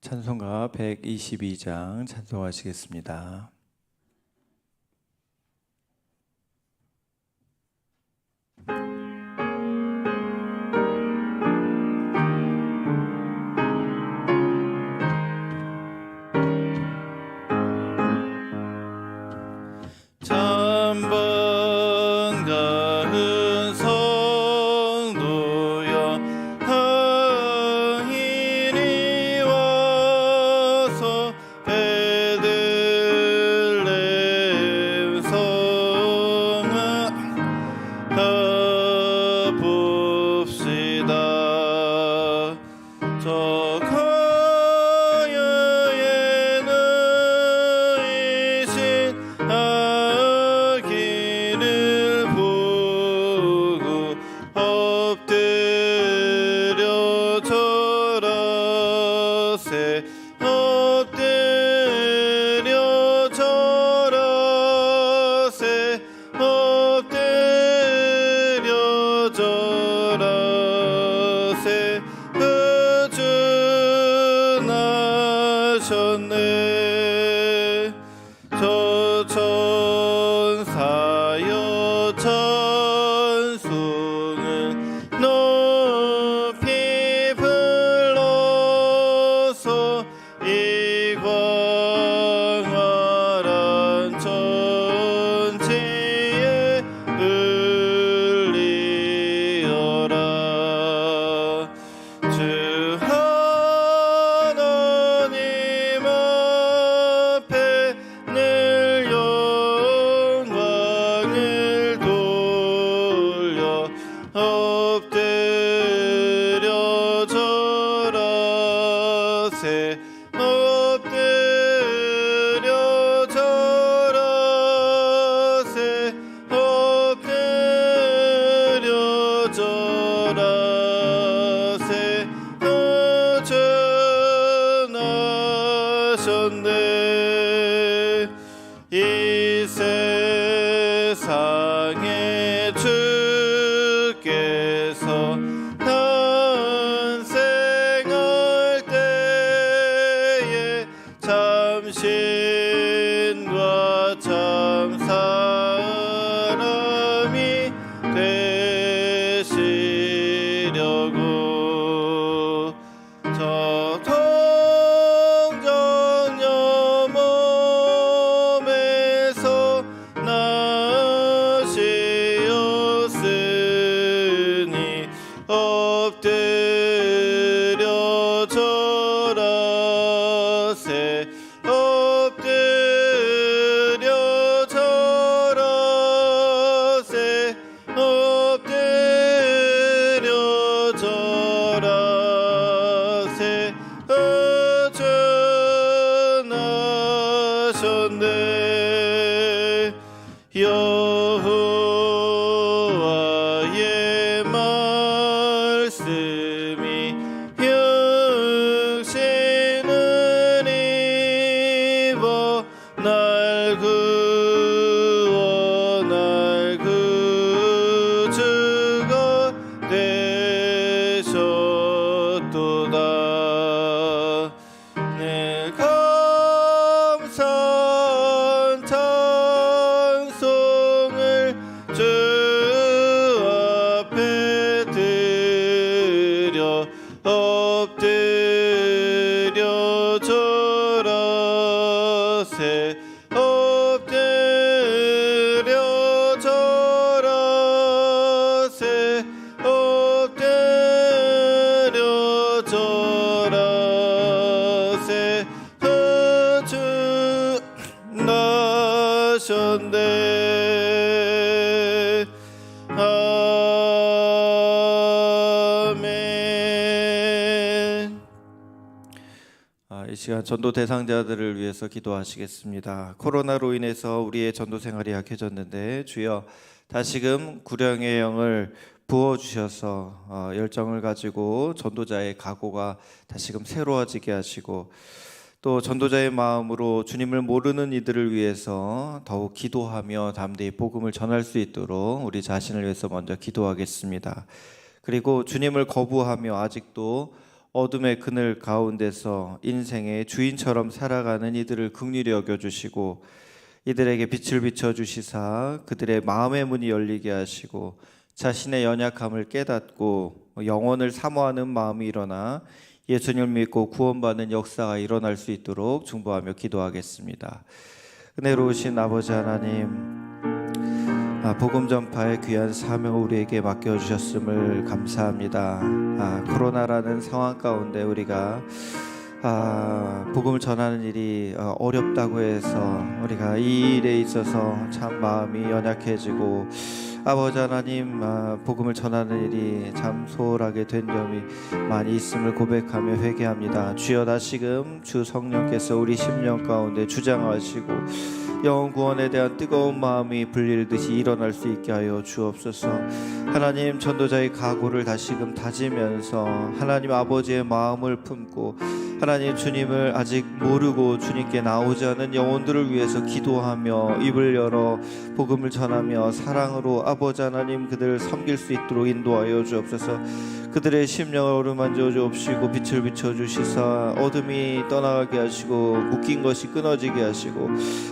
찬송가 122장 찬송하시겠습니다. 이 세상에 주께서 탄생할 때에 참신과 참 사람이 되시려고 저 동정녀 몸에서 나시었으니 엎드려 절하세 엎드려 절하세 엎드려 절하세 어전하셨네 여호와의 말씀이 육신을 입어 날 구워 날 구주가 되셨도다 내 감사한 찬송을 주 앞에 드려 엎드려 절하세 엎드려 절하세 엎드려 절하세 어전하셨네 아멘. 이 시간 전도 대상자들을 위해서 기도하시겠습니다. 코로나로 인해서 우리의 전도 생활이 약해졌는데 주여 다시금 구령의 영을 부어주셔서 열정을 가지고 전도자의 각오가 다시금 새로워지게 하시고 또 전도자의 마음으로 주님을 모르는 이들을 위해서 더욱 기도하며 담대히 복음을 전할 수 있도록 우리 자신을 위해서 먼저 기도하겠습니다. 그리고 주님을 거부하며 아직도 어둠의 그늘 가운데서 인생의 주인처럼 살아가는 이들을 긍휼히 여겨주시고 이들에게 빛을 비춰주시사 그들의 마음의 문이 열리게 하시고 자신의 연약함을 깨닫고 영혼을 사모하는 마음이 일어나 예수님을 믿고 구원받는 역사가 일어날 수 있도록 중보하며 기도하겠습니다. 은혜로우신 아버지 하나님, 복음 전파의 귀한 사명을 우리에게 맡겨주셨음을 감사합니다. 코로나라는 상황 가운데 우리가 복음을 전하는 일이 어렵다고 해서 우리가 이 일에 있어서 참 마음이 연약해지고 아버지 하나님, 복음을 전하는 일이 참 소홀하게 된 점이 많이 있음을 고백하며 회개합니다. 주여, 다시금 주 성령께서 우리 심령 가운데 주장하시고 영혼 구원에 대한 뜨거운 마음이 불릴듯이 일어날 수 있게 하여 주옵소서. 하나님, 전도자의 각오를 다시금 다지면서 하나님 아버지의 마음을 품고 하나님 주님을 아직 모르고 주님께 나오지 않은 영혼들을 위해서 기도하며 입을 열어 복음을 전하며 사랑으로 아버지 하나님 그들을 섬길 수 있도록 인도하여 주옵소서. 그들의 심령을 어루만져 주옵시고 빛을 비춰주시사 어둠이 떠나가게 하시고 묶인 것이 끊어지게 하시고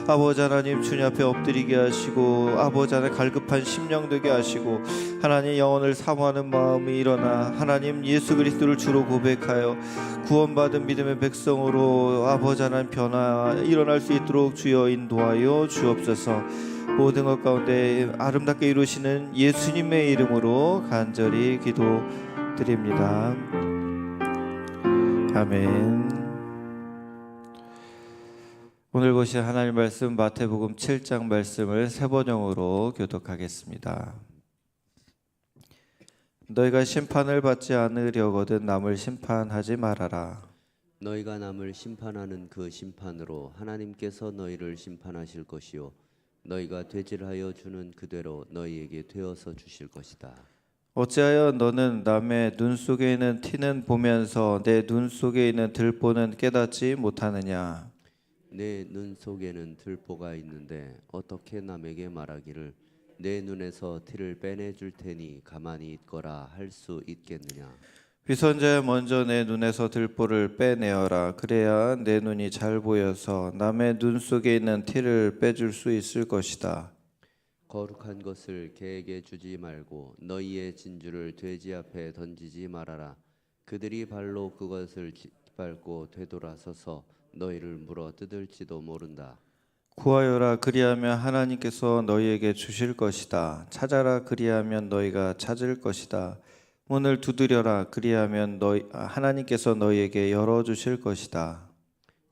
아버지 하나님 주님 앞에 엎드리게 하시고 아버지 하나님 갈급한 심령 되게 하시고 하나님 영혼을 사모하는 마음이 일어나 하나님 예수 그리스도를 주로 고백하여 구원받은 믿음의 백성으로 아버지 하나님 변화 일어날 수 있도록 주여 인도하여 주옵소서. 모든 것 가운데 아름답게 이루시는 예수님의 이름으로 간절히 기도드립니다. 아멘. 오늘 보실 하나님 말씀 마태복음 7장 말씀을 세 번역으로 교독하겠습니다. 너희가 심판을 받지 않으려거든 남을 심판하지 말아라. 너희가 남을 심판하는 그 심판으로 하나님께서 너희를 심판하실 것이요 너희가 되질하여 주는 그대로 너희에게 되어서 주실 것이다. 어찌하여 너는 남의 눈 속에 있는 티는 보면서 내 눈 속에 있는 들보는 깨닫지 못하느냐? 내 눈 속에는 들보가 있는데 어떻게 남에게 말하기를 내 눈에서 티를 빼내줄 테니 가만히 있거라 할 수 있겠느냐? 위선자야, 먼저 내 눈에서 들보를 빼내어라. 그래야 내 눈이 잘 보여서 남의 눈 속에 있는 티를 빼줄 수 있을 것이다. 거룩한 것을 개에게 주지 말고 너희의 진주를 돼지 앞에 던지지 말아라. 그들이 발로 그것을 밟고 되돌아서서 너희를 물어 뜯을지도 모른다. 구하여라, 그리하면 하나님께서 너희에게 주실 것이다. 찾아라, 그리하면 너희가 찾을 것이다. 문을 두드려라, 그리하면 하나님께서 너희에게 열어주실 것이다.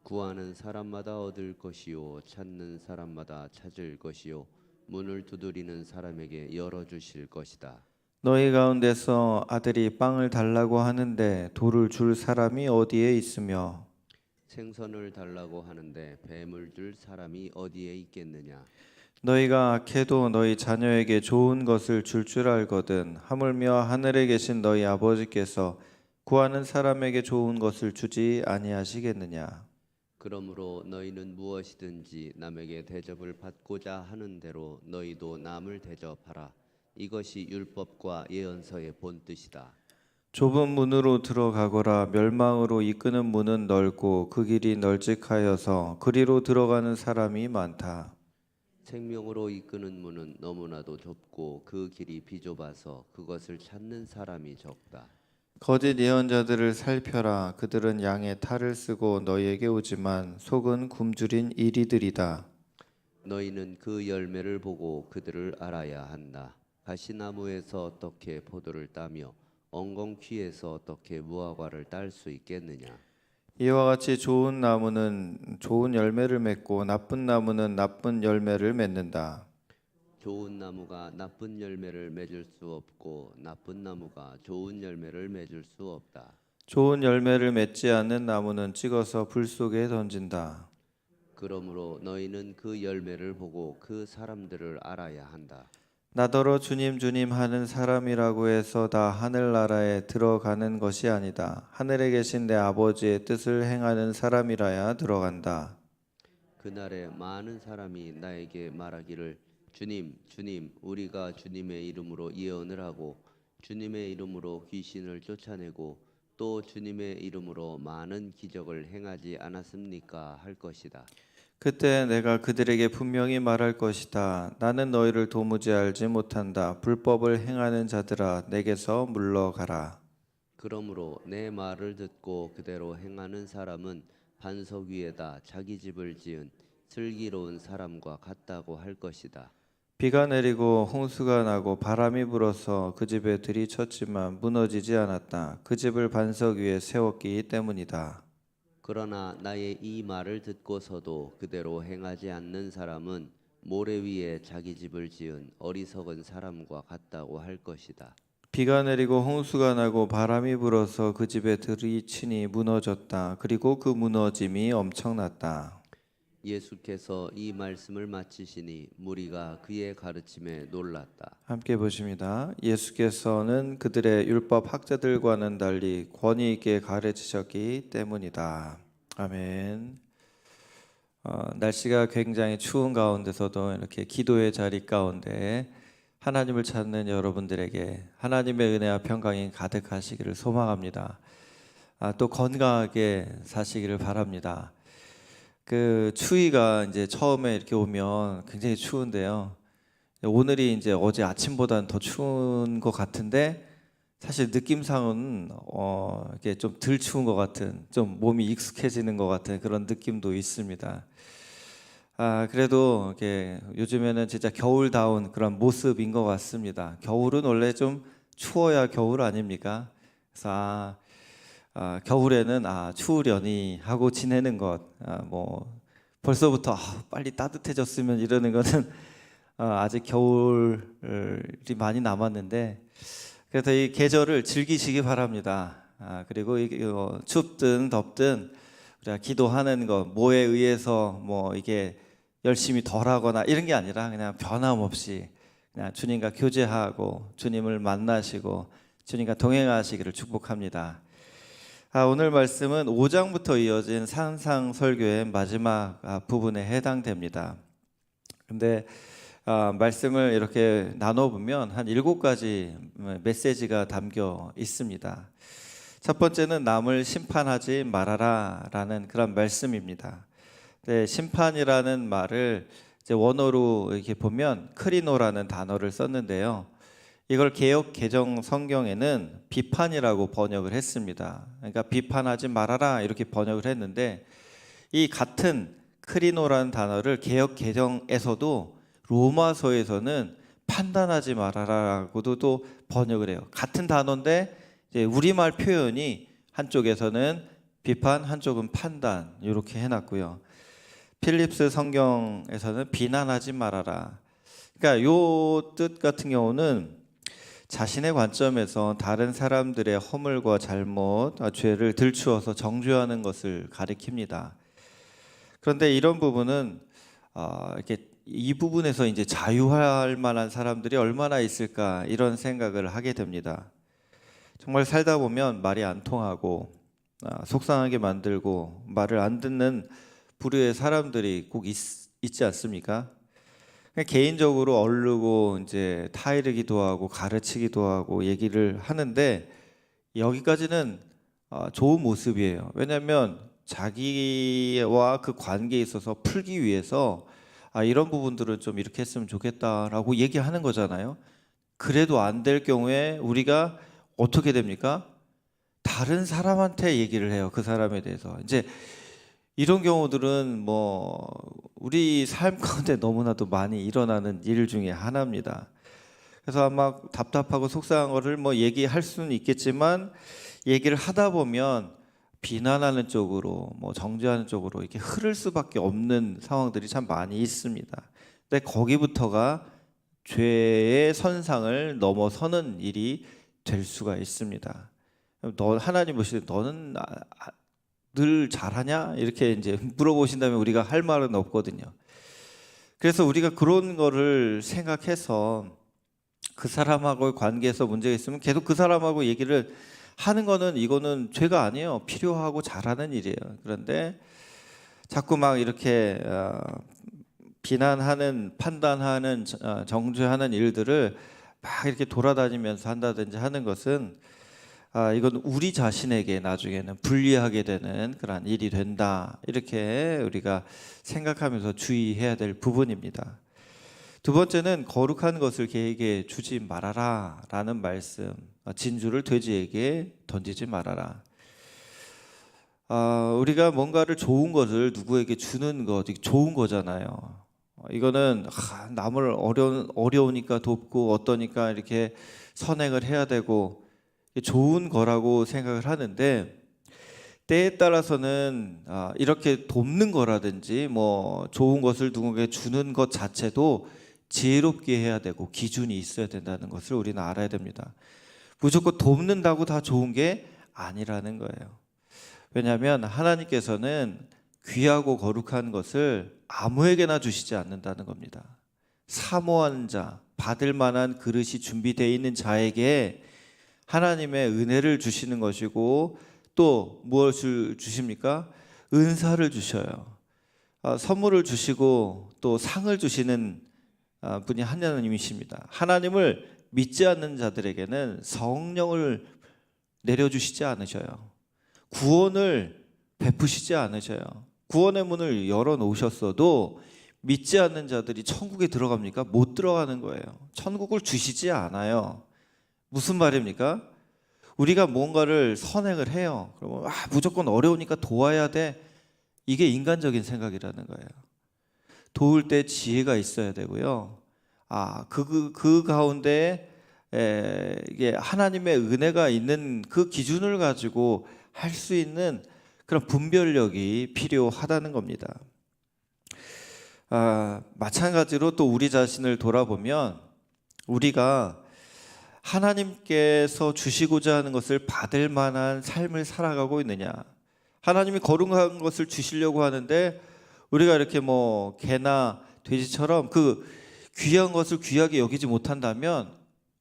구하는 사람마다 얻을 것이요 찾는 사람마다 찾을 것이요 문을 두드리는 사람에게 열어주실 것이다. 너희 가운데서 아들이 빵을 달라고 하는데 돌을 줄 사람이 어디에 있으며 생선을 달라고 하는데 뱀을 줄 사람이 어디에 있겠느냐? 너희가 악해도 너희 자녀에게 좋은 것을 줄 알거든 하물며 하늘에 계신 너희 아버지께서 구하는 사람에게 좋은 것을 주지 아니하시겠느냐? 그러므로 너희는 무엇이든지 남에게 대접을 받고자 하는 대로 너희도 남을 대접하라. 이것이 율법과 예언서의 본뜻이다. 좁은 문으로 들어가거라. 멸망으로 이끄는 문은 넓고 그 길이 널찍하여서 그리로 들어가는 사람이 많다. 생명으로 이끄는 문은 너무나도 좁고 그 길이 비좁아서 그것을 찾는 사람이 적다. 거짓 예언자들을 살펴라. 그들은 양의 탈을 쓰고 너희에게 오지만 속은 굶주린 이리들이다. 너희는 그 열매를 보고 그들을 알아야 한다. 가시나무에서 어떻게 포도를 따며 엉겅퀴에서 어떻게 무화과를 딸 수 있겠느냐? 이와 같이 좋은 나무는 좋은 열매를 맺고 나쁜 나무는 나쁜 열매를 맺는다. 좋은 나무가 나쁜 열매를 맺을 수 없고 나쁜 나무가 좋은 열매를 맺을 수 없다. 좋은 열매를 맺지 않는 나무는 찍어서 불 속에 던진다. 그러므로 너희는 그 열매를 보고 그 사람들을 알아야 한다. 나더러 주님 주님 하는 사람이라고 해서 다 하늘나라에 들어가는 것이 아니다. 하늘에 계신 내 아버지의 뜻을 행하는 사람이라야 들어간다. 그날에 많은 사람이 나에게 말하기를 주님, 주님, 우리가 주님의 이름으로 예언을 하고 주님의 이름으로 귀신을 쫓아내고 또 주님의 이름으로 많은 기적을 행하지 않았습니까? 할 것이다. 그때 내가 그들에게 분명히 말할 것이다. 나는 너희를 도무지 알지 못한다. 불법을 행하는 자들아, 내게서 물러가라. 그러므로 내 말을 듣고 그대로 행하는 사람은 반석 위에다 자기 집을 지은 슬기로운 사람과 같다고 할 것이다. 비가 내리고 홍수가 나고 바람이 불어서 그 집에 들이쳤지만 무너지지 않았다. 그 집을 반석 위에 세웠기 때문이다. 그러나 나의 이 말을 듣고서도 그대로 행하지 않는 사람은 모래 위에 자기 집을 지은 어리석은 사람과 같다고 할 것이다. 비가 내리고 홍수가 나고 바람이 불어서 그 집에 들이치니 무너졌다. 그리고 그 무너짐이 엄청났다. 예수께서 이 말씀을 마치시니 무리가 그의 가르침에 놀랐다. 함께 보십니다. 예수께서는 그들의 율법 학자들과는 달리 권위 있게 가르치셨기 때문이다. 아멘. 날씨가 굉장히 추운 가운데서도 이렇게 기도의 자리 가운데 하나님을 찾는 여러분들에게 하나님의 은혜와 평강이 가득하시기를 소망합니다. 또 건강하게 사시기를 바랍니다. 그 추위가 이제 처음에 이렇게 오면 굉장히 추운데요. 오늘이 이제 어제 아침보다는 더 추운 것 같은데 사실 느낌상은 이렇게 좀 덜 추운 것 같은, 좀 몸이 익숙해지는 것 같은 그런 느낌도 있습니다. 그래도 이렇게 요즘에는 진짜 겨울다운 그런 모습인 것 같습니다. 겨울은 원래 좀 추워야 겨울 아닙니까? 그래서 겨울에는 추우려니 하고 지내는 것, 뭐 벌써부터 빨리 따뜻해졌으면 이러는 거는 아직 겨울이 많이 남았는데 그래서 이 계절을 즐기시기 바랍니다. 그리고 춥든 덥든 우리가 기도하는 것, 뭐에 의해서 뭐 이게 열심히 덜하거나 이런 게 아니라 그냥 변함없이 그냥 주님과 교제하고 주님을 만나시고 주님과 동행하시기를 축복합니다. 오늘 말씀은 5장부터 이어진 산상설교의 마지막 부분에 해당됩니다. 근데 말씀을 이렇게 나눠보면 한 7가지 메시지가 담겨 있습니다. 첫 번째는 남을 심판하지 말아라 라는 그런 말씀입니다. 네, 심판이라는 말을 이제 원어로 이렇게 보면 크리노라는 단어를 썼는데요. 이걸 개역 개정 성경에는 비판이라고 번역을 했습니다. 그러니까 비판하지 말아라 이렇게 번역을 했는데 이 같은 크리노라는 단어를 개역 개정에서도 로마서에서는 판단하지 말아라라고도 또 번역을 해요. 같은 단어인데 이제 우리말 표현이 한쪽에서는 비판, 한쪽은 판단 이렇게 해놨고요. 필립스 성경에서는 비난하지 말아라. 그러니까 요 뜻 같은 경우는 자신의 관점에서 다른 사람들의 허물과 잘못, 죄를 들추어서 정죄하는 것을 가리킵니다. 그런데 이런 부분은 이렇게 이 부분에서 이제 자유할 만한 사람들이 얼마나 있을까 이런 생각을 하게 됩니다. 정말 살다 보면 말이 안 통하고 속상하게 만들고 말을 안 듣는 부류의 사람들이 꼭 있지 않습니까? 개인적으로 얼르고 이제 타이르기도 하고 가르치기도 하고 얘기를 하는데 여기까지는 좋은 모습이에요. 왜냐하면 자기와 그 관계에 있어서 풀기 위해서 이런 부분들은 좀 이렇게 했으면 좋겠다라고 얘기하는 거잖아요. 그래도 안 될 경우에 우리가 어떻게 됩니까? 다른 사람한테 얘기를 해요. 그 사람에 대해서. 이제 이런 경우들은 뭐 우리 삶 가운데 너무나도 많이 일어나는 일 중에 하나입니다. 그래서 아마 답답하고 속상한 거를 뭐 얘기할 수는 있겠지만 얘기를 하다 보면 비난하는 쪽으로 뭐 정죄하는 쪽으로 이렇게 흐를 수밖에 없는 상황들이 참 많이 있습니다. 근데 거기부터가 죄의 선상을 넘어서는 일이 될 수가 있습니다. 하나님 보실 때 너는 늘 잘하냐? 이렇게 이제 물어보신다면 우리가 할 말은 없거든요. 그래서 우리가 그런 거를 생각해서 그 사람하고의 관계에서 문제가 있으면 계속 그 사람하고 얘기를 하는 거는 이거는 죄가 아니에요. 필요하고 잘하는 일이에요. 그런데 자꾸 막 이렇게 비난하는, 판단하는, 정죄하는 일들을 막 이렇게 돌아다니면서 한다든지 하는 것은 이건 우리 자신에게 나중에는 불리하게 되는 그런 일이 된다. 이렇게 우리가 생각하면서 주의해야 될 부분입니다. 두 번째는 거룩한 것을 개에게 주지 말아라 라는 말씀. 진주를 돼지에게 던지지 말아라. 우리가 뭔가를 좋은 것을 누구에게 주는 것, 이게 좋은 거잖아요. 이거는 남을 어려우니까 돕고 어떠니까 이렇게 선행을 해야 되고 좋은 거라고 생각을 하는데, 때에 따라서는 이렇게 돕는 거라든지 뭐 좋은 것을 누군가에게 주는 것 자체도 지혜롭게 해야 되고 기준이 있어야 된다는 것을 우리는 알아야 됩니다. 무조건 돕는다고 다 좋은 게 아니라는 거예요. 왜냐하면 하나님께서는 귀하고 거룩한 것을 아무에게나 주시지 않는다는 겁니다. 사모하는 자, 받을 만한 그릇이 준비되어 있는 자에게 하나님의 은혜를 주시는 것이고, 또 무엇을 주십니까? 은사를 주셔요. 선물을 주시고 또 상을 주시는 분이 하나님이십니다. 하나님을 믿지 않는 자들에게는 성령을 내려주시지 않으셔요. 구원을 베푸시지 않으셔요. 구원의 문을 열어놓으셨어도 믿지 않는 자들이 천국에 들어갑니까? 못 들어가는 거예요. 천국을 주시지 않아요. 무슨 말입니까? 우리가 뭔가를 선행을 해요. 그러면 무조건 어려우니까 도와야 돼. 이게 인간적인 생각이라는 거예요. 도울 때 지혜가 있어야 되고요. 그 가운데 이게 하나님의 은혜가 있는 그 기준을 가지고 할 수 있는 그런 분별력이 필요하다는 겁니다. 마찬가지로 또 우리 자신을 돌아보면 우리가 하나님께서 주시고자 하는 것을 받을 만한 삶을 살아가고 있느냐. 하나님이 거룩한 것을 주시려고 하는데 우리가 이렇게 뭐 개나 돼지처럼 그 귀한 것을 귀하게 여기지 못한다면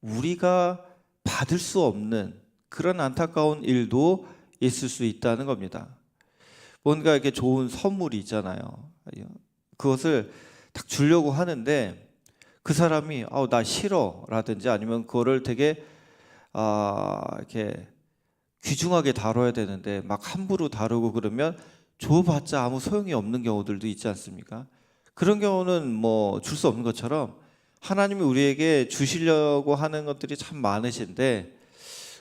우리가 받을 수 없는 그런 안타까운 일도 있을 수 있다는 겁니다. 뭔가 이렇게 좋은 선물이 있잖아요. 그것을 딱 주려고 하는데 그 사람이 나 싫어 라든지 아니면 그거를 되게 이렇게 귀중하게 다뤄야 되는데 막 함부로 다루고 그러면 줘봤자 아무 소용이 없는 경우들도 있지 않습니까? 그런 경우는 뭐 줄 수 없는 것처럼 하나님이 우리에게 주시려고 하는 것들이 참 많으신데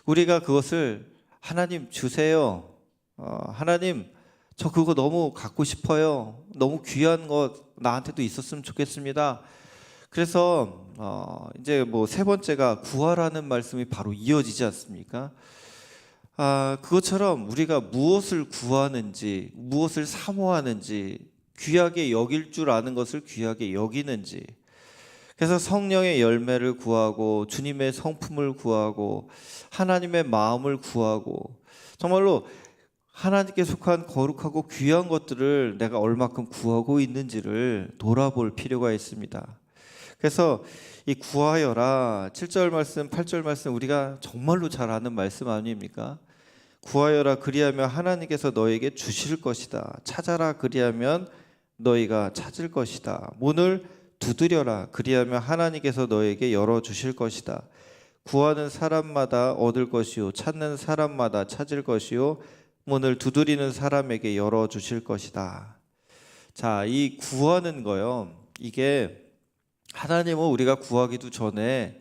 우리가 그것을 하나님 주세요. 하나님 저 그거 너무 갖고 싶어요. 너무 귀한 것 나한테도 있었으면 좋겠습니다. 그래서 이제 뭐 세 번째가 구하라는 말씀이 바로 이어지지 않습니까? 그것처럼 우리가 무엇을 구하는지, 무엇을 사모하는지, 귀하게 여길 줄 아는 것을 귀하게 여기는지, 그래서 성령의 열매를 구하고 주님의 성품을 구하고 하나님의 마음을 구하고 정말로 하나님께 속한 거룩하고 귀한 것들을 내가 얼마큼 구하고 있는지를 돌아볼 필요가 있습니다. 그래서 이 구하여라 7절 말씀 8절 말씀 우리가 정말로 잘 아는 말씀 아닙니까? 구하여라 그리하면 하나님께서 너에게 주실 것이다. 찾아라 그리하면 너희가 찾을 것이다. 문을 두드려라 그리하면 하나님께서 너에게 열어주실 것이다. 구하는 사람마다 얻을 것이요 찾는 사람마다 찾을 것이요 문을 두드리는 사람에게 열어주실 것이다. 자, 이 구하는 거요, 이게 하나님은 우리가 구하기도 전에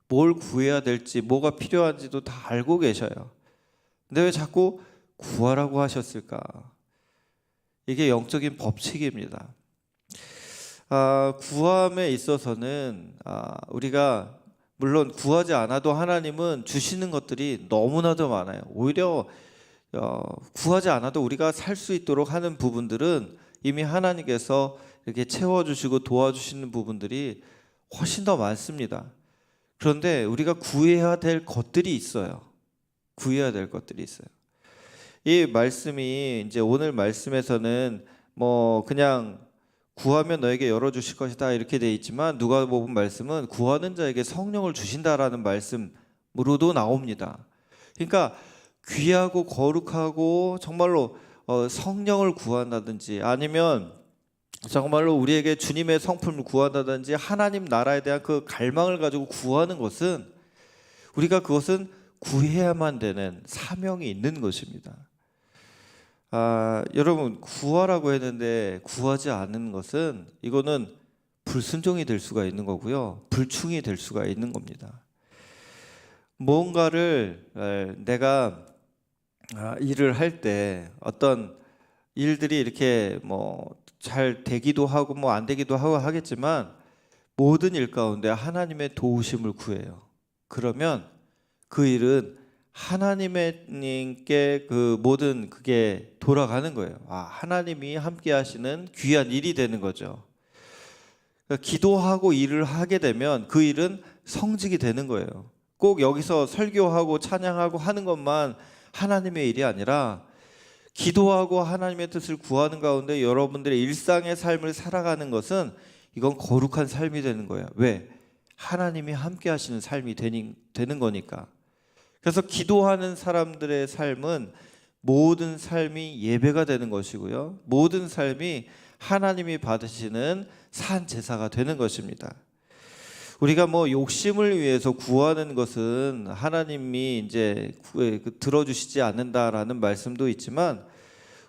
뭘 구해야 될지 뭐가 필요한지도 다 알고 계셔요. 근데 왜 자꾸 구하라고 하셨을까? 이게 영적인 법칙입니다. 구함에 있어서는 우리가 물론 구하지 않아도 하나님은 주시는 것들이 너무나도 많아요. 오히려 구하지 않아도 우리가 살 수 있도록 하는 부분들은 이미 하나님께서 이렇게 채워주시고 도와주시는 부분들이 훨씬 더 많습니다. 그런데 우리가 구해야 될 것들이 있어요. 구해야 될 것들이 있어요. 이 말씀이 이제 오늘 말씀에서는 뭐 그냥 구하면 너에게 열어주실 것이다 이렇게 돼 있지만 누가복음 말씀은 구하는 자에게 성령을 주신다라는 말씀으로도 나옵니다. 그러니까 귀하고 거룩하고 정말로 성령을 구한다든지 아니면 정말로 우리에게 주님의 성품을 구한다든지 하나님 나라에 대한 그 갈망을 가지고 구하는 것은 우리가 그것은 구해야만 되는 사명이 있는 것입니다. 여러분, 구하라고 했는데 구하지 않는 것은 이거는 불순종이 될 수가 있는 거고요, 불충이 될 수가 있는 겁니다. 뭔가를 내가 일을 할 때 어떤 일들이 이렇게 뭐 잘 되기도 하고 뭐 안 되기도 하고 하겠지만 모든 일 가운데 하나님의 도우심을 구해요. 그러면 그 일은 하나님께 그 모든 그게 돌아가는 거예요. 하나님이 함께 하시는 귀한 일이 되는 거죠. 그러니까 기도하고 일을 하게 되면 그 일은 성직이 되는 거예요. 꼭 여기서 설교하고 찬양하고 하는 것만 하나님의 일이 아니라 기도하고 하나님의 뜻을 구하는 가운데 여러분들의 일상의 삶을 살아가는 것은 이건 거룩한 삶이 되는 거예요. 왜? 하나님이 함께 하시는 삶이 되는 거니까. 그래서 기도하는 사람들의 삶은 모든 삶이 예배가 되는 것이고요, 모든 삶이 하나님이 받으시는 산 제사가 되는 것입니다. 우리가 뭐 욕심을 위해서 구하는 것은 하나님이 이제 들어주시지 않는다라는 말씀도 있지만,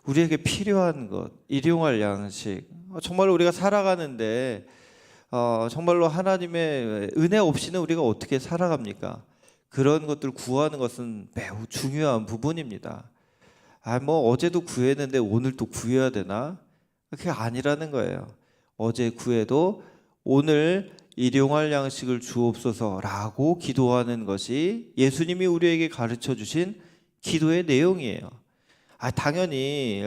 우리에게 필요한 것, 일용할 양식, 정말로 우리가 살아가는데 정말로 하나님의 은혜 없이는 우리가 어떻게 살아갑니까? 그런 것들 구하는 것은 매우 중요한 부분입니다. 뭐 어제도 구했는데 오늘 또 구해야 되나? 그게 아니라는 거예요. 어제 구해도 오늘 일용할 양식을 주옵소서라고 기도하는 것이 예수님이 우리에게 가르쳐 주신 기도의 내용이에요. 당연히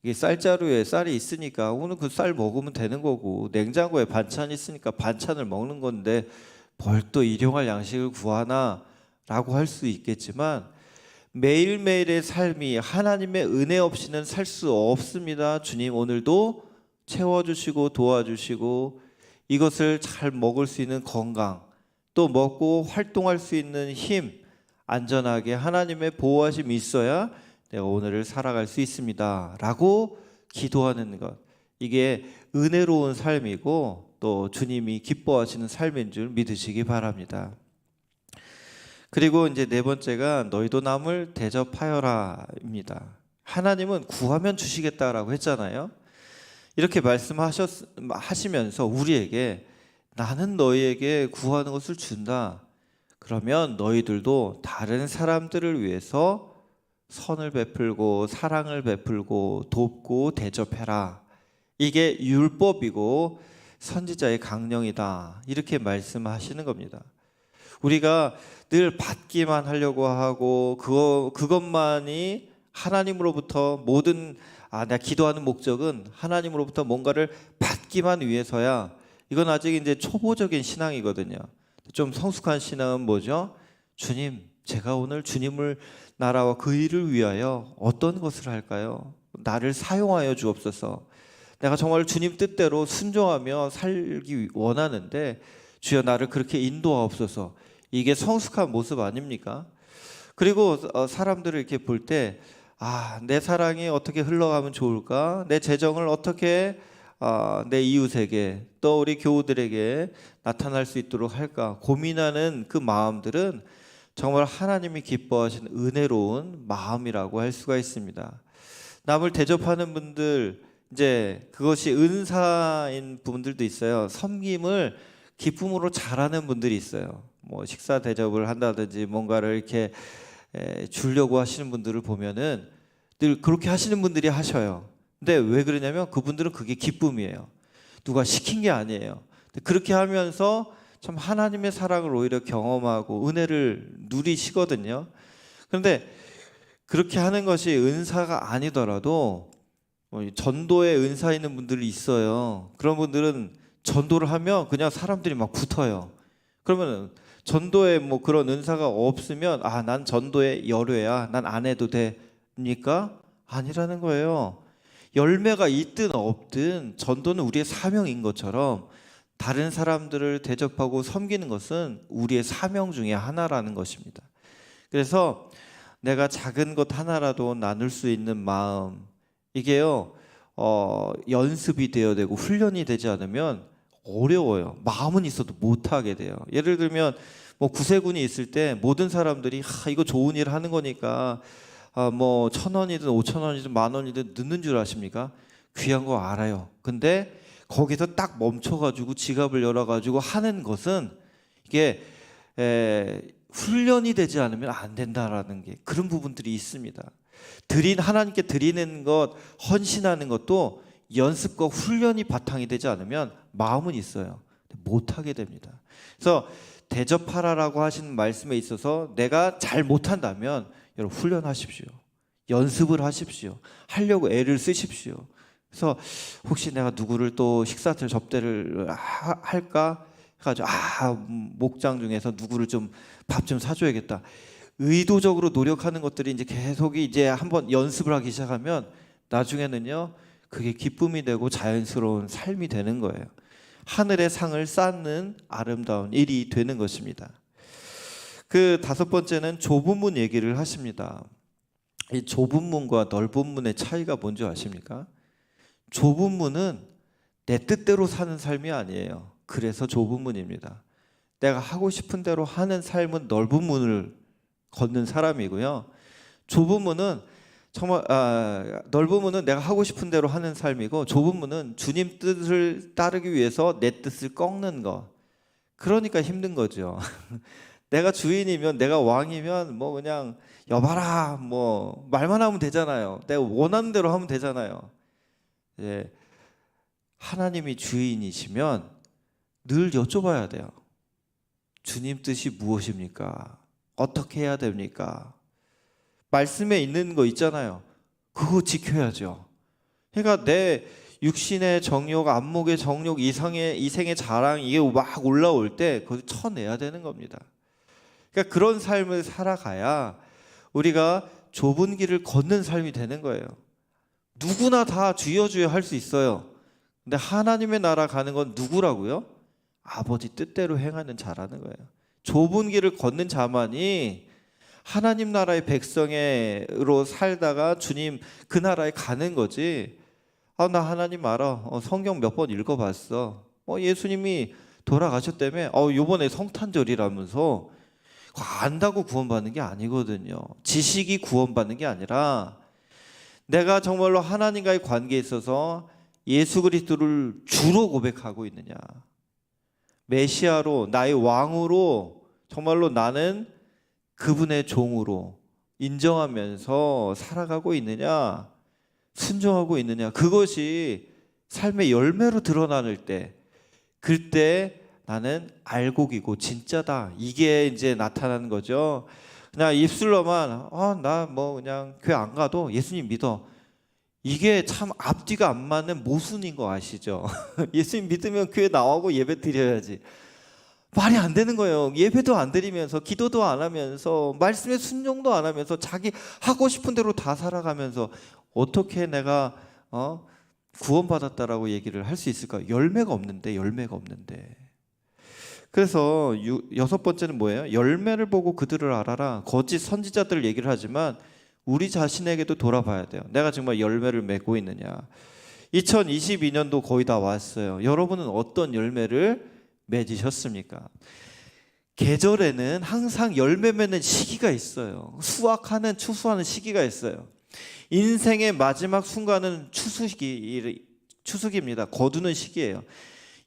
이게 쌀자루에 쌀이 있으니까 오늘 그 쌀 먹으면 되는 거고, 냉장고에 반찬이 있으니까 반찬을 먹는 건데 뭘 또 일용할 양식을 구하나 라고 할 수 있겠지만, 매일매일의 삶이 하나님의 은혜 없이는 살 수 없습니다. 주님 오늘도 채워주시고 도와주시고 이것을 잘 먹을 수 있는 건강, 또 먹고 활동할 수 있는 힘, 안전하게 하나님의 보호하심이 있어야 내가 오늘을 살아갈 수 있습니다 라고 기도하는 것, 이게 은혜로운 삶이고 또 주님이 기뻐하시는 삶인 줄 믿으시기 바랍니다. 그리고 이제 네 번째가 너희도 남을 대접하여라입니다. 하나님은 구하면 주시겠다라고 했잖아요. 이렇게 말씀하시면서 우리에게 나는 너희에게 구하는 것을 준다. 그러면 너희들도 다른 사람들을 위해서 선을 베풀고 사랑을 베풀고 돕고 대접해라. 이게 율법이고 선지자의 강령이다. 이렇게 말씀하시는 겁니다. 우리가 늘 받기만 하려고 하고 그것만이 하나님으로부터 모든 내가 기도하는 목적은 하나님으로부터 뭔가를 받기만 위해서야. 이건 아직 이제 초보적인 신앙이거든요. 좀 성숙한 신앙은 뭐죠? 주님, 제가 오늘 주님을 나라와 그 일을 위하여 어떤 것을 할까요? 나를 사용하여 주옵소서. 내가 정말 주님 뜻대로 순종하며 살기 원하는데 주여 나를 그렇게 인도하옵소서. 이게 성숙한 모습 아닙니까? 그리고 사람들을 이렇게 볼 때 내 사랑이 어떻게 흘러가면 좋을까? 내 재정을 어떻게 내 이웃에게 또 우리 교우들에게 나타날 수 있도록 할까? 고민하는 그 마음들은 정말 하나님이 기뻐하시는 은혜로운 마음이라고 할 수가 있습니다. 남을 대접하는 분들, 이제 그것이 은사인 분들도 있어요. 섬김을 기쁨으로 잘하는 분들이 있어요. 뭐 식사 대접을 한다든지 뭔가를 이렇게 주려고 하시는 분들을 보면은 늘 그렇게 하시는 분들이 하셔요. 근데 왜 그러냐면 그분들은 그게 기쁨이에요. 누가 시킨 게 아니에요. 그렇게 하면서 참 하나님의 사랑을 오히려 경험하고 은혜를 누리시거든요. 그런데 그렇게 하는 것이 은사가 아니더라도 전도에 은사 있는 분들이 있어요. 그런 분들은 전도를 하면 그냥 사람들이 막 붙어요. 그러면 전도에 뭐 그런 은사가 없으면 난 전도의 열외야, 난 안 해도 됩니까? 아니라는 거예요. 열매가 있든 없든 전도는 우리의 사명인 것처럼 다른 사람들을 대접하고 섬기는 것은 우리의 사명 중에 하나라는 것입니다. 그래서 내가 작은 것 하나라도 나눌 수 있는 마음, 이게요 연습이 되어야 되고 훈련이 되지 않으면 어려워요. 마음은 있어도 못하게 돼요. 예를 들면 뭐 구세군이 있을 때 모든 사람들이 이거 좋은 일 하는 거니까 뭐 1,000원이든 5,000원이든 10,000원이든 넣는 줄 아십니까? 귀한 거 알아요. 근데 거기서 딱 멈춰가지고 지갑을 열어가지고 하는 것은 이게 훈련이 되지 않으면 안 된다라는 게 그런 부분들이 있습니다. 하나님께 드리는 것, 헌신하는 것도 연습과 훈련이 바탕이 되지 않으면 마음은 있어요. 못하게 됩니다. 그래서 대접하라라고 하시는 말씀에 있어서 내가 잘 못한다면 여러분 훈련하십시오. 연습을 하십시오. 하려고 애를 쓰십시오. 그래서 혹시 내가 누구를 또 식사를 접대를 할까 해가지고 목장 중에서 누구를 좀 밥 좀 사줘야겠다. 의도적으로 노력하는 것들이 이제 계속 이제 한번 연습을 하기 시작하면 나중에는요 그게 기쁨이 되고 자연스러운 삶이 되는 거예요. 하늘의 상을 쌓는 아름다운 일이 되는 것입니다. 그 5번째는 좁은 문 얘기를 하십니다. 이 좁은 문과 넓은 문의 차이가 뭔지 아십니까? 좁은 문은 내 뜻대로 사는 삶이 아니에요. 그래서 좁은 문입니다. 내가 하고 싶은 대로 하는 삶은 넓은 문을 걷는 사람이고요. 좁은 문은 정말 넓은 문은 내가 하고 싶은 대로 하는 삶이고, 좁은 문은 주님 뜻을 따르기 위해서 내 뜻을 꺾는 거. 그러니까 힘든 거죠. 내가 주인이면, 내가 왕이면 뭐 그냥 여봐라 뭐 말만 하면 되잖아요. 내가 원하는 대로 하면 되잖아요. 예, 하나님이 주인이시면 늘 여쭤봐야 돼요. 주님 뜻이 무엇입니까? 어떻게 해야 됩니까? 말씀에 있는 거 있잖아요. 그거 지켜야죠. 그러니까 내 육신의 정욕, 안목의 정욕, 이생의 자랑 이게 막 올라올 때 그걸 쳐내야 되는 겁니다. 그러니까 그런 삶을 살아가야 우리가 좁은 길을 걷는 삶이 되는 거예요. 누구나 다 주여 주여 할 수 있어요. 근데 하나님의 나라 가는 건 누구라고요? 아버지 뜻대로 행하는 자라는 거예요. 좁은 길을 걷는 자만이 하나님 나라의 백성으로 살다가 주님 그 나라에 가는 거지. 나 하나님 알아. 성경 몇 번 읽어봤어. 예수님이 돌아가셨다며. 요번에 성탄절이라면서 안다고 구원받는 게 아니거든요. 지식이 구원받는 게 아니라 내가 정말로 하나님과의 관계에 있어서 예수 그리스도를 주로 고백하고 있느냐, 메시아로 나의 왕으로 정말로 나는 그분의 종으로 인정하면서 살아가고 있느냐, 순종하고 있느냐, 그것이 삶의 열매로 드러나는 때, 그때 나는 알곡이고 진짜다, 이게 이제 나타나는 거죠. 그냥 입술로만 나 뭐 그냥 교회 안 가도 예수님 믿어, 이게 참 앞뒤가 안 맞는 모순인 거 아시죠? 예수님 믿으면 교회 나오고 예배 드려야지. 말이 안 되는 거예요. 예배도 안 드리면서, 기도도 안 하면서, 말씀에 순종도 안 하면서, 자기 하고 싶은 대로 다 살아가면서 어떻게 내가 구원받았다라고 얘기를 할 수 있을까? 열매가 없는데. 그래서 6번째는 뭐예요? 열매를 보고 그들을 알아라. 거짓 선지자들 얘기를 하지만 우리 자신에게도 돌아봐야 돼요. 내가 정말 열매를 맺고 있느냐. 2022년도 거의 다 왔어요. 여러분은 어떤 열매를 맺으셨습니까? 계절에는 항상 열매 맺는 시기가 있어요. 수확하는, 추수하는 시기가 있어요. 인생의 마지막 순간은 추수기입니다. 거두는 시기예요.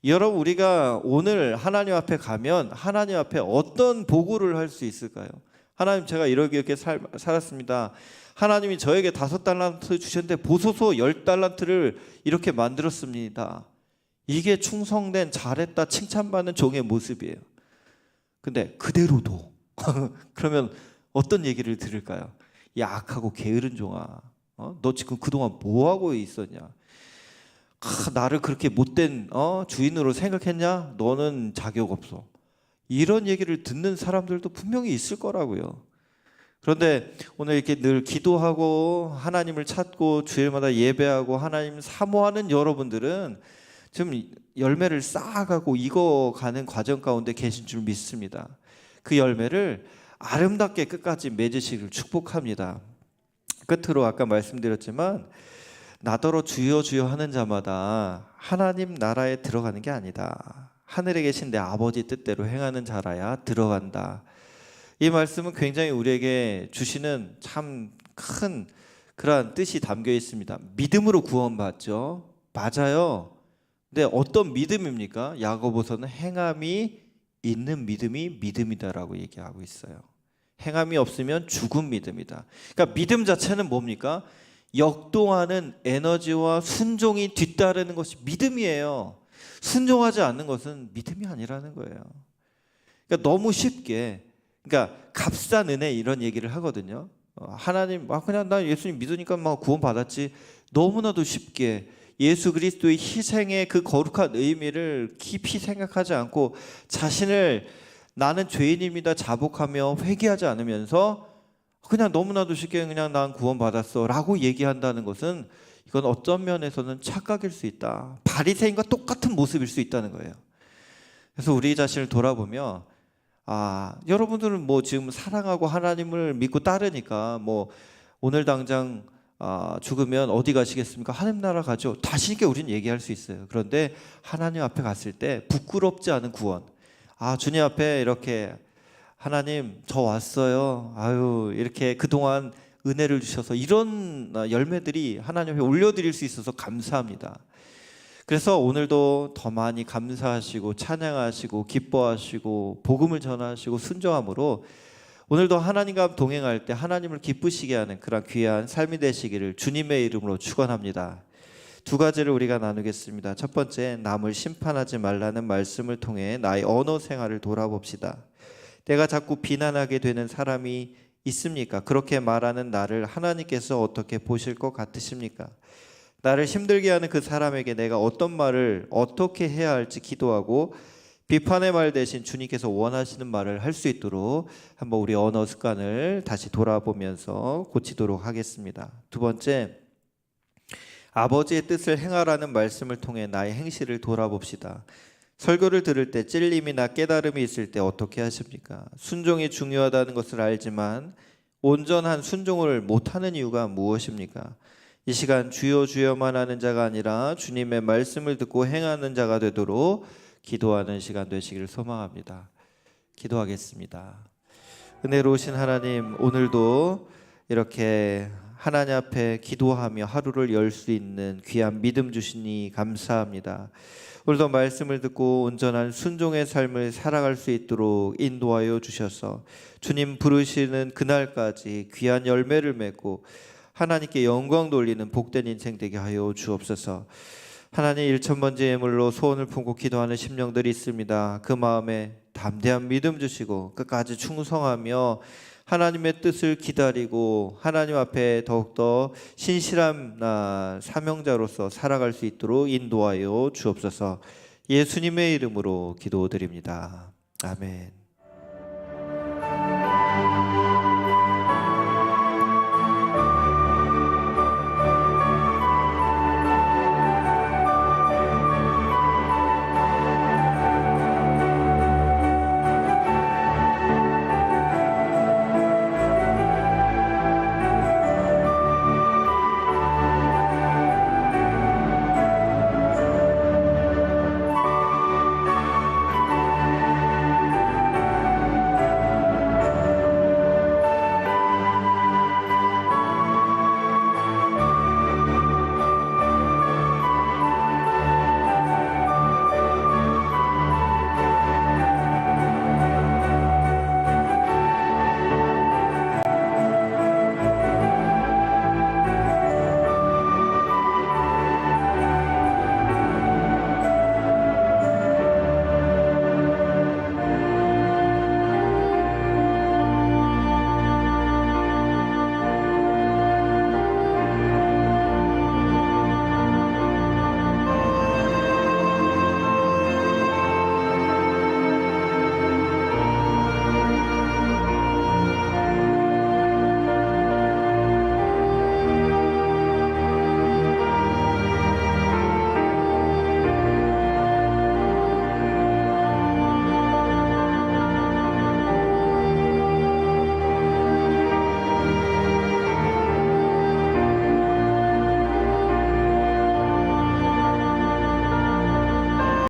여러분, 우리가 오늘 하나님 앞에 가면 하나님 앞에 어떤 보고를 할 수 있을까요? 하나님, 제가 이렇게 살았습니다. 하나님이 저에게 5달란트 주셨는데 보소서 10달란트를 이렇게 만들었습니다. 이게 충성된, 잘했다 칭찬받는 종의 모습이에요. 근데 그대로도 그러면 어떤 얘기를 들을까요? 야, 악하고 게으른 종아, 너 지금 그동안 뭐하고 있었냐? 나를 그렇게 못된 주인으로 생각했냐? 너는 자격 없어. 이런 얘기를 듣는 사람들도 분명히 있을 거라고요. 그런데 오늘 이렇게 늘 기도하고 하나님을 찾고 주일마다 예배하고 하나님 사모하는 여러분들은 지금 열매를 쌓아가고 익어가는 과정 가운데 계신 줄 믿습니다. 그 열매를 아름답게 끝까지 맺으시길 축복합니다. 끝으로 아까 말씀드렸지만 나더러 주여 주여 하는 자마다 하나님 나라에 들어가는 게 아니다. 하늘에 계신 내 아버지 뜻대로 행하는 자라야 들어간다. 이 말씀은 굉장히 우리에게 주시는 참 큰 그러한 뜻이 담겨 있습니다. 믿음으로 구원받죠. 맞아요. 근데 어떤 믿음입니까? 야고보서는 행함이 있는 믿음이 믿음이다라고 얘기하고 있어요. 행함이 없으면 죽은 믿음이다. 그러니까 믿음 자체는 뭡니까? 역동하는 에너지와 순종이 뒤따르는 것이 믿음이에요. 순종하지 않는 것은 믿음이 아니라는 거예요. 그러니까 너무 쉽게, 그러니까 값싼 은혜 이런 얘기를 하거든요. 하나님, 그냥 나 예수님 믿으니까 막 구원 받았지. 너무나도 쉽게 예수 그리스도의 희생의 그 거룩한 의미를 깊이 생각하지 않고 자신을 나는 죄인입니다 자복하며 회개하지 않으면서 그냥 너무나도 쉽게 그냥 난 구원 받았어 라고 얘기한다는 것은 이건 어떤 면에서는 착각일 수 있다. 바리새인과 똑같은 모습일 수 있다는 거예요. 그래서 우리 자신을 돌아보며 여러분들은 뭐 지금 사랑하고 하나님을 믿고 따르니까 뭐 오늘 당장 죽으면 어디 가시겠습니까? 하나님 나라 가죠. 다시 있게 우리는 얘기할 수 있어요. 그런데 하나님 앞에 갔을 때 부끄럽지 않은 구원. 주님 앞에 이렇게 하나님 저 왔어요. 이렇게 그동안 은혜를 주셔서 이런 열매들이 하나님 앞에 올려드릴 수 있어서 감사합니다. 그래서 오늘도 더 많이 감사하시고 찬양하시고 기뻐하시고 복음을 전하시고 순종함으로 오늘도 하나님과 동행할 때 하나님을 기쁘시게 하는 그런 귀한 삶이 되시기를 주님의 이름으로 축원합니다. 두 가지를 우리가 나누겠습니다. 첫 번째, 남을 심판하지 말라는 말씀을 통해 나의 언어 생활을 돌아봅시다. 내가 자꾸 비난하게 되는 사람이 있습니까? 그렇게 말하는 나를 하나님께서 어떻게 보실 것 같으십니까? 나를 힘들게 하는 그 사람에게 내가 어떤 말을 어떻게 해야 할지 기도하고 비판의 말 대신 주님께서 원하시는 말을 할 수 있도록 한번 우리 언어 습관을 다시 돌아보면서 고치도록 하겠습니다. 두 번째, 아버지의 뜻을 행하라는 말씀을 통해 나의 행실을 돌아봅시다. 설교를 들을 때 찔림이나 깨달음이 있을 때 어떻게 하십니까? 순종이 중요하다는 것을 알지만 온전한 순종을 못하는 이유가 무엇입니까? 이 시간 주여 주여만 하는 자가 아니라 주님의 말씀을 듣고 행하는 자가 되도록 기도하는 시간 되시기를 소망합니다. 기도하겠습니다. 은혜로우신 하나님, 오늘도 이렇게 하나님 앞에 기도하며 하루를 열 수 있는 귀한 믿음 주시니 감사합니다. 오늘도 말씀을 듣고 온전한 순종의 삶을 살아갈 수 있도록 인도하여 주셔서 주님 부르시는 그날까지 귀한 열매를 맺고 하나님께 영광 돌리는 복된 인생 되게 하여 주옵소서. 하나님, 1,000번째 예물로 소원을 품고 기도하는 심령들이 있습니다. 그 마음에 담대한 믿음 주시고 끝까지 충성하며 하나님의 뜻을 기다리고 하나님 앞에 더욱더 신실한 사명자로서 살아갈 수 있도록 인도하여 주옵소서. 예수님의 이름으로 기도드립니다. 아멘.